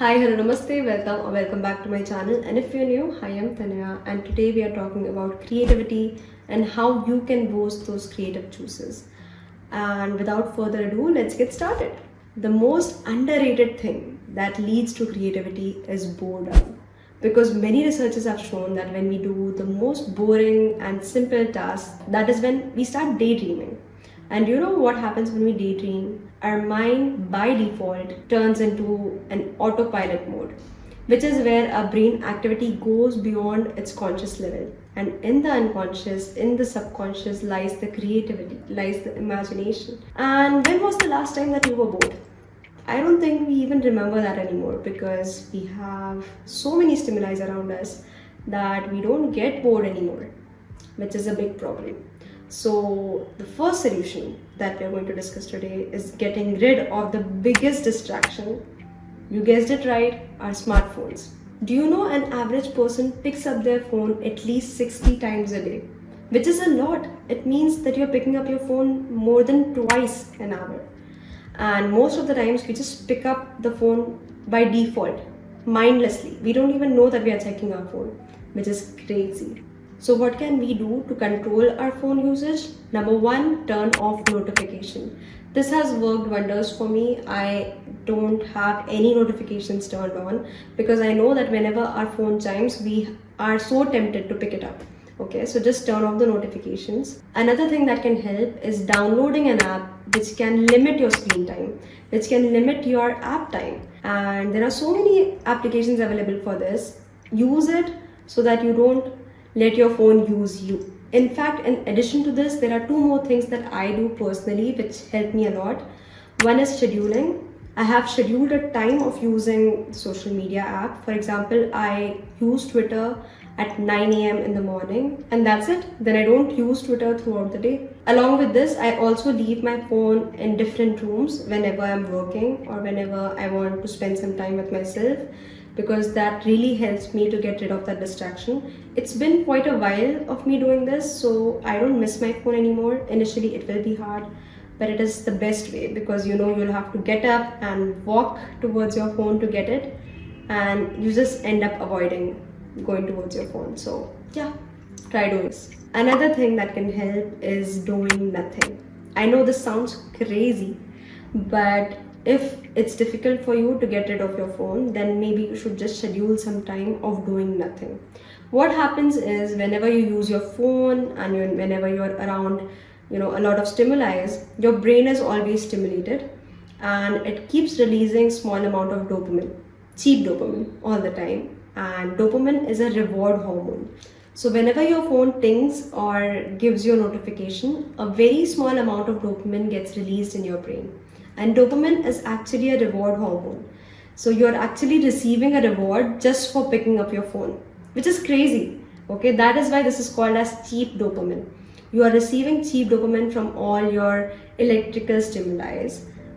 Hi, hello, namaste, welcome or welcome back to my channel. And if you're new, hi, I'm Tanaya, and today we are talking about creativity and how you can boost those creative juices. And without further ado, let's get started. The most underrated thing that leads to creativity is boredom. Because many researchers have shown that when we do the most boring and simple tasks, that is when we start daydreaming. And you know what happens when we daydream? Our mind by default turns into an autopilot mode, which is where our brain activity goes beyond its conscious level. And in the unconscious, in the subconscious lies the creativity, lies the imagination. And when was the last time that you were bored? I don't think we even remember that anymore because we have so many stimuli around us that we don't get bored anymore, which is a big problem. So, the first solution that we're going to discuss today is getting rid of the biggest distraction. You guessed it right, our smartphones. Do you know an average person picks up their phone at least 60 times a day? Which is a lot. It means that you're picking up your phone more than twice an hour. And most of the times we just pick up the phone by default, mindlessly. We don't even know that we are checking our phone, which is crazy. So what can we do to control our phone usage? Number one, turn off notification. This has worked wonders for me. I don't have any notifications turned on because I know that whenever our phone chimes, we are so tempted to pick it up. Okay, so just turn off the notifications. Another thing that can help is downloading an app which can limit your screen time, which can limit your app time. And there are so many applications available for this. Use it so that you don't let your phone use you. In fact, in addition to this, there are two more things that I do personally which help me a lot. One is scheduling. I have scheduled a time of using social media app. For example, I use Twitter at 9 a.m. in the morning and that's it. Then I don't use Twitter throughout the day. Along with this, I also leave my phone in different rooms whenever I'm working or whenever I want to spend some time with myself, because that really helps me to get rid of that distraction. It's been quite a while of me doing this, so I don't miss my phone anymore. Initially it will be hard, but it is the best way because you know you'll have to get up and walk towards your phone to get it, and you just end up avoiding going towards your phone. So yeah, try doing this. Another thing that can help is doing nothing. I know this sounds crazy, but if it's difficult for you to get rid of your phone, then maybe you should just schedule some time of doing nothing. What happens is whenever you use your phone and whenever you're around, a lot of stimuli, your brain is always stimulated and it keeps releasing small amount of dopamine, cheap dopamine all the time. And dopamine is a reward hormone. So whenever your phone tings or gives you a notification, a very small amount of dopamine gets released in your brain. And dopamine is actually a reward hormone. So you're actually receiving a reward just for picking up your phone, which is crazy. Okay, that is why this is called as cheap dopamine. You are receiving cheap dopamine from all your electrical stimuli,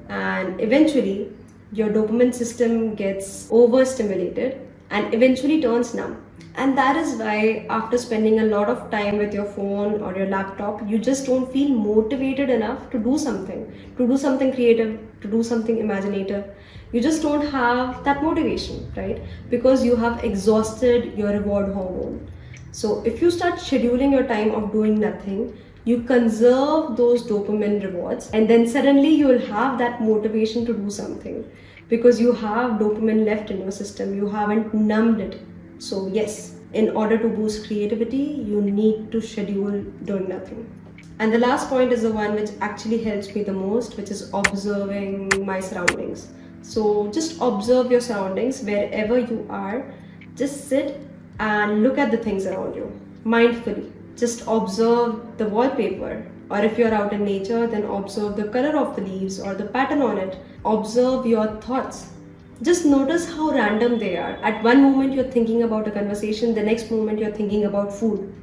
and eventually your dopamine system gets overstimulated and eventually turns numb. And that is why after spending a lot of time with your phone or your laptop, you just don't feel motivated enough to do something creative, to do something imaginative. You just don't have that motivation, right? Because you have exhausted your reward hormone. So if you start scheduling your time of doing nothing, you conserve those dopamine rewards, and then suddenly you will have that motivation to do something because you have dopamine left in your system. You haven't numbed it. So yes, in order to boost creativity, you need to schedule doing nothing. And the last point is the one which actually helps me the most, which is observing my surroundings. So just observe your surroundings wherever you are. Just sit and look at the things around you mindfully. Just observe the wallpaper, or if you're out in nature, then observe the color of the leaves or the pattern on it. Observe your thoughts. Just notice how random they are. At one moment you're thinking about a conversation, the next moment you're thinking about food.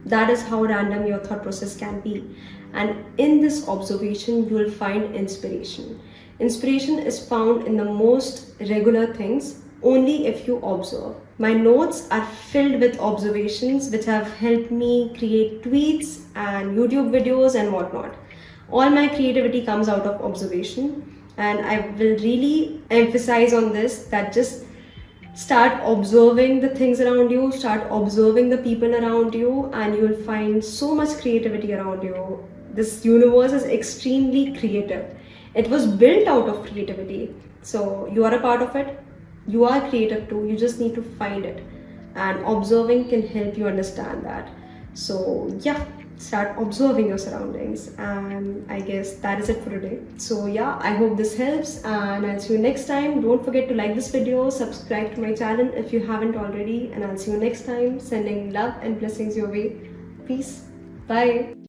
That is how random your thought process can be. And in this observation, you will find inspiration. Inspiration is found in the most regular things only if you observe. My notes are filled with observations which have helped me create tweets and YouTube videos and whatnot. All my creativity comes out of observation, and I will really emphasize on this, that just Start observing the things around you, start observing the people around you, and you'll find so much creativity around you. This universe is extremely creative. It was built out of creativity. So you are a part of it. You are creative too. You just need to find it. And observing can help you understand that. So yeah, start observing your surroundings, and I guess that is it for today. So yeah, I hope this helps, and I'll see you next time. Don't forget to like this video, subscribe to my channel if you haven't already, and I'll see you next time. Sending love and blessings your way. Peace. Bye.